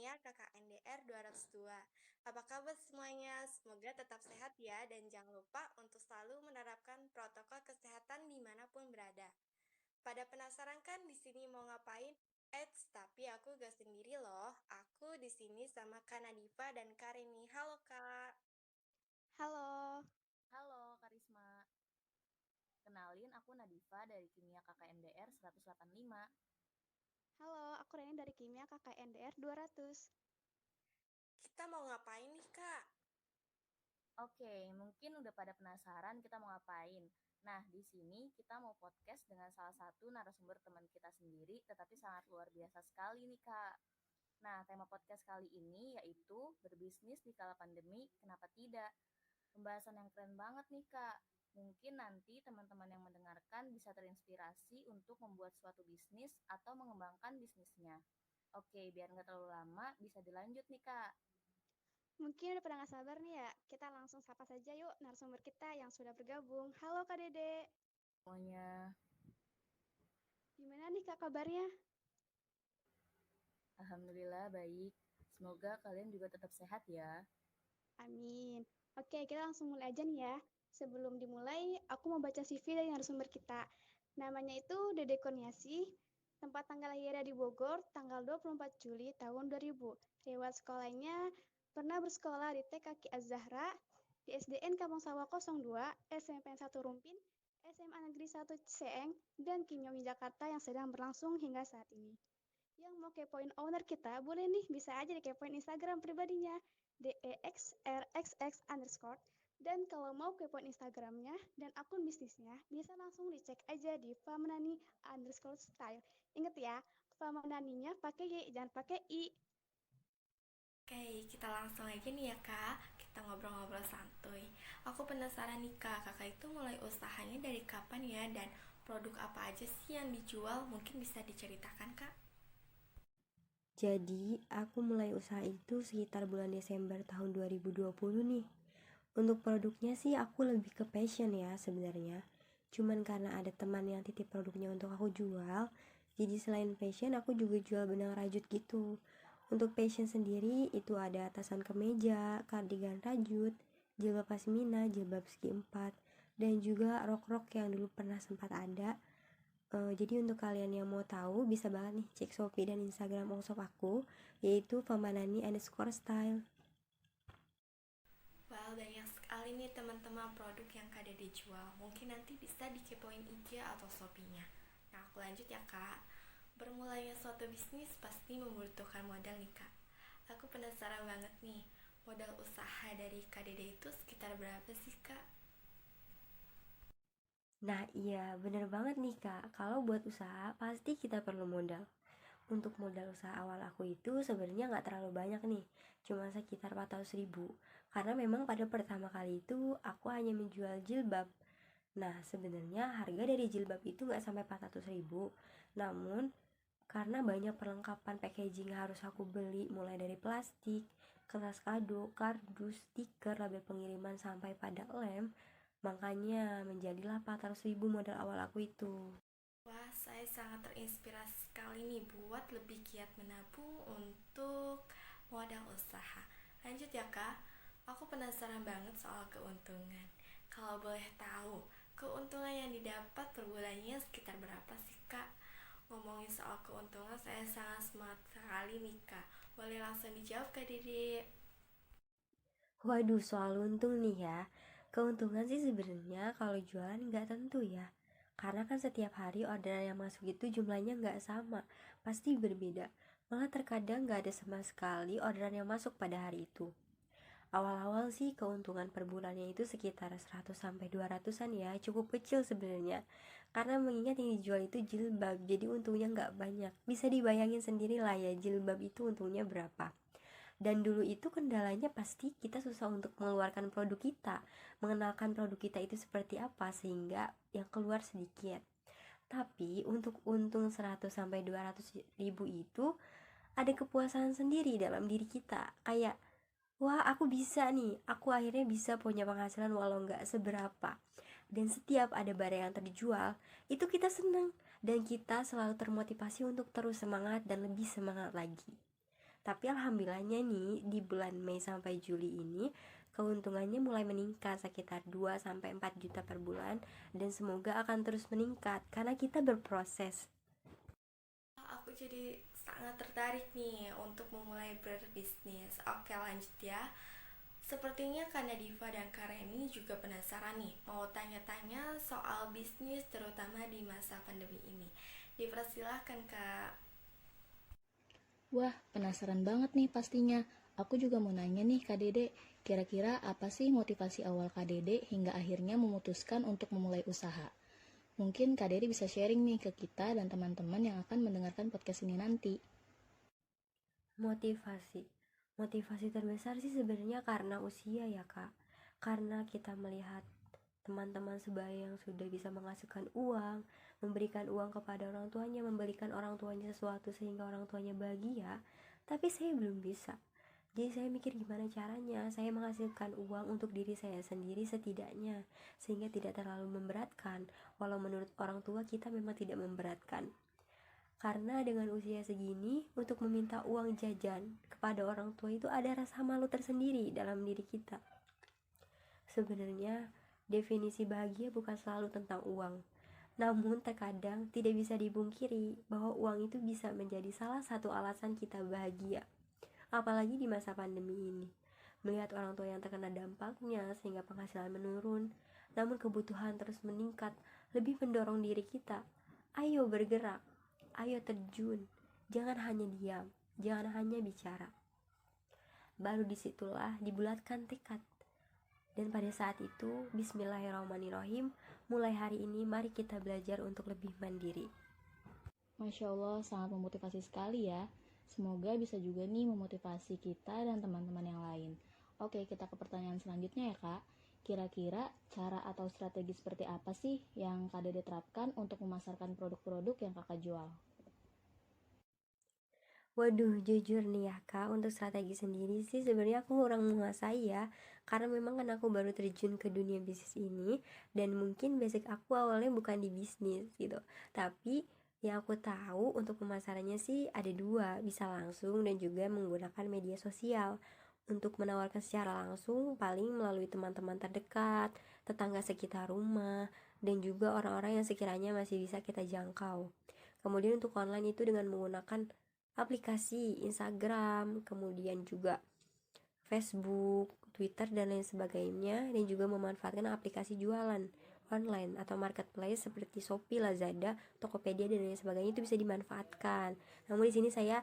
Kimia KKNDR 202. Apa kabar semuanya? Semoga tetap sehat ya dan jangan lupa untuk selalu menerapkan protokol kesehatan dimanapun berada. Pada penasaran kan di sini mau ngapain? Eits, tapi aku gak sendiri loh. Aku di sini sama Kak Nadifa dan Karini. Halo Kak. Halo, Halo Karisma, kenalin aku Nadifa dari Kimia KKNDR 185. halo, aku Reni dari Kimia KKNDR 200. Kita mau ngapain nih Kak? Oke, mungkin udah pada penasaran kita mau ngapain. Nah, di sini kita mau podcast dengan salah satu narasumber teman kita sendiri, tetapi sangat luar biasa sekali nih Kak. Nah, tema podcast kali ini yaitu berbisnis di kala pandemi, kenapa tidak? Pembahasan yang keren banget nih Kak. Mungkin nanti teman-teman yang mendengarkan bisa terinspirasi untuk membuat suatu bisnis atau mengembangkan bisnisnya. Oke, biar nggak terlalu lama, bisa dilanjut nih Kak. Mungkin udah pada nggak sabar nih ya, kita langsung sapa saja yuk narasumber kita yang sudah bergabung. Halo Kak Dede, Semuanya, gimana nih Kak kabarnya? Alhamdulillah baik. Semoga kalian juga tetap sehat ya. Amin. Oke, kita langsung mulai aja nih ya. Sebelum dimulai, aku mau baca CV dari narasumber kita. Namanya itu Dede Kurniasi, tempat tanggal lahirnya di Bogor, tanggal 24 Juli tahun 2000. Riwayat sekolahnya pernah bersekolah di TK Ki Az-Zahra, di SDN Kampung Sawah 02, SMPN 1 Rumpin, SMA Negeri 1 Seeng, dan Kimia Jakarta yang sedang berlangsung hingga saat ini. Yang mau kepoin owner kita, boleh nih, bisa aja dikepoin Instagram pribadinya, DEXRXX_. Dan kalau mau kepoin Instagramnya dan akun bisnisnya, bisa langsung dicek aja di famanani_style. Ingat ya, famananinya pakai Y, jangan pakai I. Oke, kita langsung aja nih ya Kak. Kita ngobrol-ngobrol santuy. Aku penasaran nih Kak, Kakak itu mulai usahanya dari kapan ya? Dan produk apa aja sih yang dijual? Mungkin bisa diceritakan Kak? Jadi, aku mulai usaha itu sekitar bulan Desember tahun 2020 nih. Untuk produknya sih aku lebih ke passion ya sebenarnya. Cuman karena ada teman yang titip produknya untuk aku jual, jadi selain passion aku juga jual benang rajut gitu. Untuk passion sendiri itu ada atasan kemeja, kardigan rajut, jilbab pasmina, jilbab segi empat, dan juga rok-rok yang dulu pernah sempat ada. Jadi untuk kalian yang mau tahu bisa banget nih cek Shopee dan Instagram workshop aku, yaitu famanani_style. Well, banyak sekali nih teman-teman produk yang Kak Dede jual. Mungkin nanti bisa dikepoin IG atau Shopee-nya. Nah, aku lanjut ya Kak. Bermulanya suatu bisnis pasti membutuhkan modal nih Kak. Aku penasaran banget nih, modal usaha dari Kak Dede itu sekitar berapa sih Kak? Nah iya bener banget nih kak, kalau buat usaha pasti kita perlu modal. Untuk modal usaha awal aku itu sebenarnya nggak terlalu banyak nih, cuma sekitar 400.000. Karena memang pada pertama kali itu aku hanya menjual jilbab. Nah sebenarnya harga dari jilbab itu nggak sampai 400.000. Namun karena banyak perlengkapan packaging yang harus aku beli, mulai dari plastik, kertas kado, kardus, stiker, label pengiriman sampai pada lem, makanya menjadilah 400.000 modal awal aku itu. Wah, saya sangat terinspirasi sekali nih buat lebih giat menabung untuk modal usaha. Lanjut ya Kak, aku penasaran banget soal keuntungan. Kalau boleh tahu, keuntungan yang didapat per bulannya sekitar berapa sih Kak? Ngomongin soal keuntungan saya sangat semangat sekali nih Kak. Boleh langsung dijawab Kak Dede? Waduh, soal untung nih ya. Keuntungan sih sebenarnya kalau jualan nggak tentu ya. Karena kan setiap hari orderan yang masuk itu jumlahnya nggak sama, pasti berbeda. Malah terkadang nggak ada sama sekali orderan yang masuk pada hari itu. Awal-awal sih keuntungan per bulannya itu sekitar 100 sampai 200-an ya, cukup kecil sebenarnya. Karena mengingat yang dijual itu jilbab, jadi untungnya nggak banyak. Bisa dibayangin sendiri lah ya jilbab itu untungnya berapa. Dan dulu itu kendalanya pasti kita susah untuk mengeluarkan produk kita, mengenalkan produk kita itu seperti apa sehingga yang keluar sedikit. Tapi untuk untung 100 sampai 200 ribu itu ada kepuasan sendiri dalam diri kita. Kayak, wah aku bisa nih, aku akhirnya bisa punya penghasilan walau nggak seberapa. Dan setiap ada barang yang terjual, itu kita senang. Dan kita selalu termotivasi untuk terus semangat dan lebih semangat lagi. Tapi alhamdulillahnya nih di bulan Mei sampai Juli ini keuntungannya mulai meningkat sekitar 2-4 juta per bulan, dan semoga akan terus meningkat karena kita berproses. Aku jadi sangat tertarik nih untuk memulai berbisnis. Oke, lanjut ya. Sepertinya Kak Nadifa dan Kak Reni juga penasaran nih, mau tanya-tanya soal bisnis terutama di masa pandemi ini. Dipersilahkan Kak. Wah, penasaran banget nih pastinya. Aku juga mau nanya nih Kak Dede, kira-kira apa sih motivasi awal Kak Dede hingga akhirnya memutuskan untuk memulai usaha? Mungkin Kak Dede bisa sharing nih ke kita dan teman-teman yang akan mendengarkan podcast ini nanti. Motivasi terbesar sih sebenarnya karena usia ya Kak. Karena kita melihat teman-teman sebaya yang sudah bisa menghasilkan uang, memberikan uang kepada orang tuanya, memberikan orang tuanya sesuatu sehingga orang tuanya bahagia, tapi saya belum bisa. Jadi saya mikir gimana caranya saya menghasilkan uang untuk diri saya sendiri setidaknya, sehingga tidak terlalu memberatkan, walau menurut orang tua kita memang tidak memberatkan. Karena dengan usia segini, untuk meminta uang jajan kepada orang tua itu ada rasa malu tersendiri dalam diri kita. Sebenarnya, definisi bahagia bukan selalu tentang uang. Namun terkadang tidak bisa dibungkiri bahwa uang itu bisa menjadi salah satu alasan kita bahagia. Apalagi di masa pandemi ini. Melihat orang tua yang terkena dampaknya sehingga penghasilan menurun, namun kebutuhan terus meningkat, lebih mendorong diri kita. Ayo bergerak, ayo terjun, jangan hanya diam, jangan hanya bicara. Baru disitulah dibulatkan tekad. Dan pada saat itu, bismillahirrahmanirrahim, mulai hari ini mari kita belajar untuk lebih mandiri. Masya Allah, sangat memotivasi sekali ya. Semoga bisa juga nih memotivasi kita dan teman-teman yang lain. Oke, kita ke pertanyaan selanjutnya ya Kak. Kira-kira cara atau strategi seperti apa sih yang Kak Dede terapkan untuk memasarkan produk-produk yang Kakak jual? Waduh, jujur nih ya Kak, untuk strategi sendiri sih sebenarnya aku kurang menguasai ya. Karena memang kan aku baru terjun ke dunia bisnis ini, dan mungkin basic aku awalnya bukan di bisnis gitu. Tapi yang aku tahu untuk pemasarannya sih ada dua, bisa langsung dan juga menggunakan media sosial. Untuk menawarkan secara langsung paling melalui teman-teman terdekat, tetangga sekitar rumah, dan juga orang-orang yang sekiranya masih bisa kita jangkau. Kemudian untuk online itu dengan menggunakan aplikasi Instagram, kemudian juga Facebook, Twitter, dan lain sebagainya, dan juga memanfaatkan aplikasi jualan online atau marketplace seperti Shopee, Lazada, Tokopedia, dan lain sebagainya itu bisa dimanfaatkan. Namun di sini saya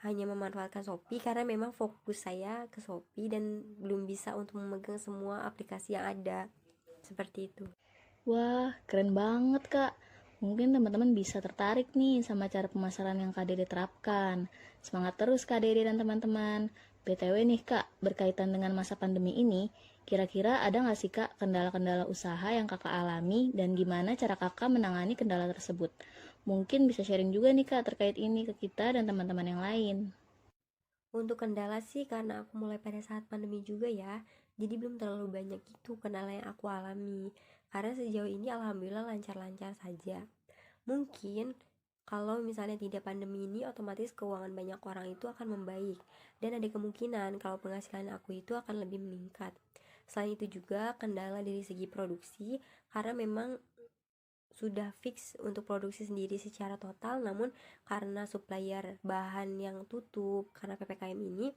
hanya memanfaatkan Shopee karena memang fokus saya ke Shopee dan belum bisa untuk memegang semua aplikasi yang ada. Seperti itu. Wah, keren banget Kak. Mungkin teman-teman bisa tertarik nih sama cara pemasaran yang Kak Dede terapkan. Semangat terus Kak Dede dan teman-teman. BTW nih Kak, berkaitan dengan masa pandemi ini, kira-kira ada nggak sih Kak kendala-kendala usaha yang Kakak alami dan gimana cara Kakak menangani kendala tersebut? Mungkin bisa sharing juga nih Kak terkait ini ke kita dan teman-teman yang lain. Untuk kendala sih karena aku mulai pada saat pandemi juga ya, jadi belum terlalu banyak itu kendala yang aku alami. Karena sejauh ini alhamdulillah lancar-lancar saja. Mungkin kalau misalnya tidak pandemi ini, otomatis keuangan banyak orang itu akan membaik, dan ada kemungkinan kalau penghasilan aku itu akan lebih meningkat. Selain itu juga kendala dari segi produksi, karena memang sudah fix untuk produksi sendiri secara total, namun karena supplier bahan yang tutup karena PPKM ini,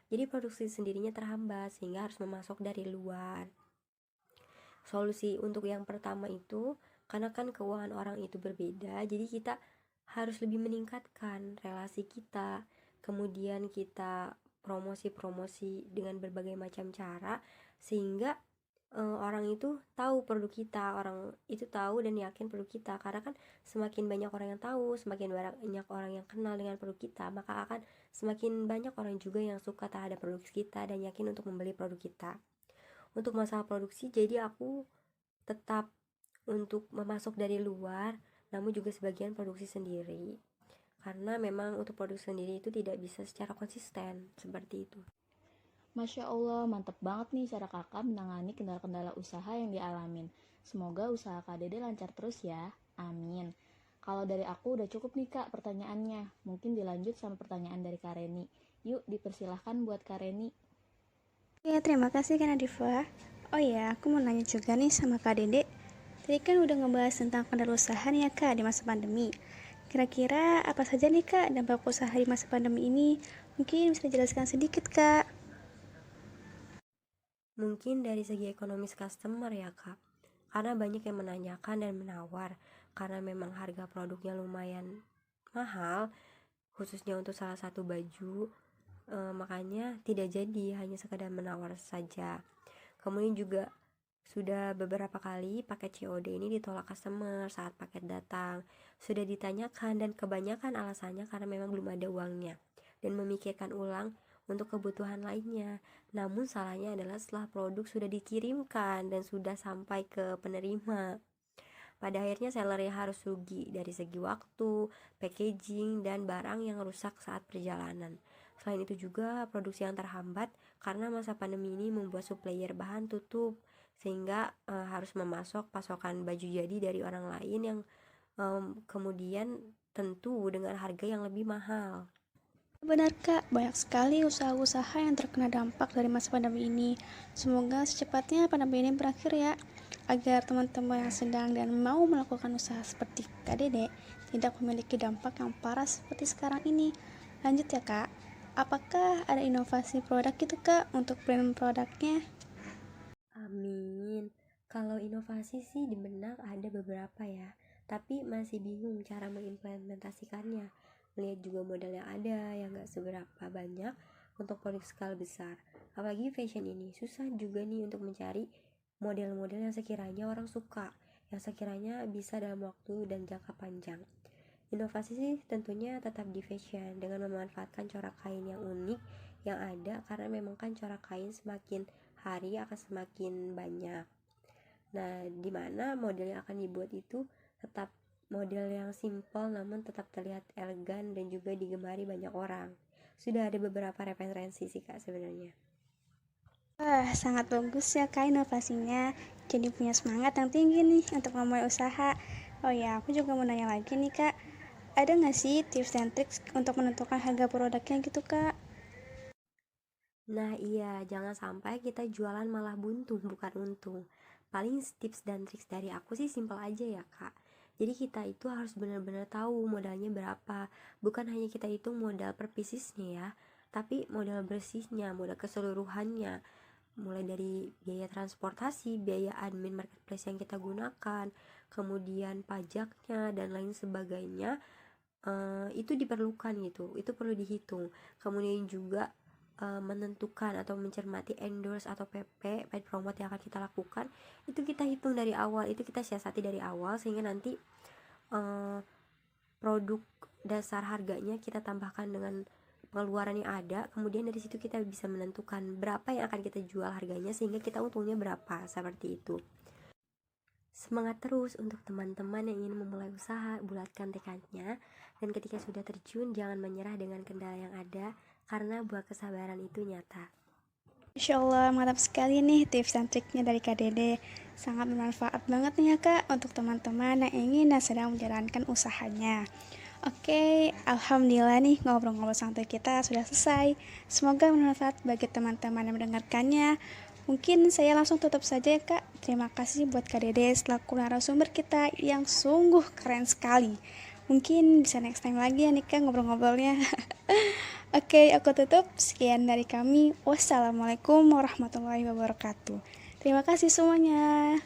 jadi produksi sendirinya terhambat sehingga harus memasok dari luar. Solusi untuk yang pertama itu, karena kan keuangan orang itu berbeda, jadi kita harus lebih meningkatkan relasi kita. Kemudian kita promosi-promosi dengan berbagai macam cara, sehingga orang itu tahu produk kita, orang itu tahu dan yakin produk kita. Karena kan semakin banyak orang yang tahu, semakin banyak orang yang kenal dengan produk kita, maka akan semakin banyak orang juga yang suka terhadap produk kita dan yakin untuk membeli produk kita. Untuk masalah produksi, jadi aku tetap untuk memasok dari luar, namun juga sebagian produksi sendiri. Karena memang untuk produksi sendiri itu tidak bisa secara konsisten, seperti itu. Masya Allah, mantep banget nih cara kakak menangani kendala-kendala usaha yang dialamin. Semoga usaha Kak Dede lancar terus ya. Amin. Kalau dari aku udah cukup nih Kak pertanyaannya. Mungkin dilanjut sama pertanyaan dari Kak Reni. Yuk, dipersilahkan buat Kak Reni. Oke, terima kasih Kak Nadifa. Oh ya, aku mau nanya juga nih sama Kak Dede. Tadi kan udah ngebahas tentang kendala usaha nih ya Kak di masa pandemi. Kira-kira apa saja nih Kak dampak usaha di masa pandemi ini? Mungkin bisa dijelaskan sedikit Kak. Mungkin dari segi ekonomis customer ya kak, karena banyak yang menanyakan dan menawar, karena memang harga produknya lumayan mahal, khususnya untuk salah satu baju, makanya tidak jadi, hanya sekadar menawar saja. Kemudian juga sudah beberapa kali paket COD ini ditolak customer saat paket datang. Sudah ditanyakan dan kebanyakan alasannya karena memang belum ada uangnya dan memikirkan ulang untuk kebutuhan lainnya. Namun salahnya adalah setelah produk sudah dikirimkan dan sudah sampai ke penerima, pada akhirnya sellernya harus rugi dari segi waktu, packaging, dan barang yang rusak saat perjalanan. Selain itu juga produksi yang terhambat karena masa pandemi ini membuat supplier bahan tutup, sehingga harus memasok pasokan baju jadi dari orang lain yang kemudian tentu dengan harga yang lebih mahal. Benar Kak, banyak sekali usaha-usaha yang terkena dampak dari masa pandemi ini. Semoga secepatnya pandemi ini berakhir ya, agar teman-teman yang sedang dan mau melakukan usaha seperti Kak Dede tidak memiliki dampak yang parah seperti sekarang ini. Lanjut ya Kak, apakah ada inovasi produk gitu Kak untuk brand produknya? Amin. Kalau inovasi sih di benak ada beberapa ya, tapi masih bingung cara mengimplementasikannya. Melihat juga modal yang ada yang gak seberapa banyak untuk produk skala besar. Apalagi fashion ini susah juga nih untuk mencari model-model yang sekiranya orang suka, yang sekiranya bisa dalam waktu dan jangka panjang. Inovasi sih tentunya tetap di fashion dengan memanfaatkan corak kain yang unik yang ada, karena memang kan corak kain semakin hari akan semakin banyak. Nah, dimana model yang akan dibuat itu tetap model yang simpel namun tetap terlihat elegan dan juga digemari banyak orang. Sudah ada beberapa referensi sih kak sebenarnya. Wah, sangat bagus ya Kak inovasinya. Jadi punya semangat yang tinggi nih untuk memulai usaha. Oh ya, aku juga mau nanya lagi nih Kak. Ada nggak sih tips dan trik untuk menentukan harga produknya gitu Kak? Nah iya, jangan sampai kita jualan malah buntung bukan untung. Paling tips dan triks dari aku sih simpel aja ya kak. Jadi kita itu harus benar-benar tahu modalnya berapa. Bukan hanya kita hitung modal per piecesnya ya, tapi modal bersihnya, modal keseluruhannya. Mulai dari biaya transportasi, biaya admin marketplace yang kita gunakan, kemudian pajaknya dan lain sebagainya. Itu diperlukan gitu, itu perlu dihitung. Kemudian juga menentukan atau mencermati endorse atau PP paid promote yang akan kita lakukan, itu kita hitung dari awal, itu kita siasati dari awal sehingga nanti produk dasar harganya kita tambahkan dengan pengeluaran yang ada, kemudian dari situ kita bisa menentukan berapa yang akan kita jual harganya sehingga kita untungnya berapa, seperti itu. Semangat terus untuk teman-teman yang ingin memulai usaha, bulatkan tekadnya, dan ketika sudah terjun jangan menyerah dengan kendala yang ada, karena buah kesabaran itu nyata. Insya Allah, mantap sekali nih tips dan triknya dari Kak Dede. Sangat bermanfaat banget nih ya Kak untuk teman-teman yang ingin dan sedang menjalankan usahanya. Oke, alhamdulillah nih ngobrol-ngobrol santai kita sudah selesai. Semoga bermanfaat bagi teman-teman yang mendengarkannya. Mungkin saya langsung tutup saja ya Kak. Terima kasih buat Kak Dede selaku narasumber kita yang sungguh keren sekali. Mungkin bisa next time lagi ya nih Kak ngobrol-ngobrolnya. Oke, aku tutup. Sekian dari kami. Wassalamualaikum warahmatullahi wabarakatuh. Terima kasih semuanya.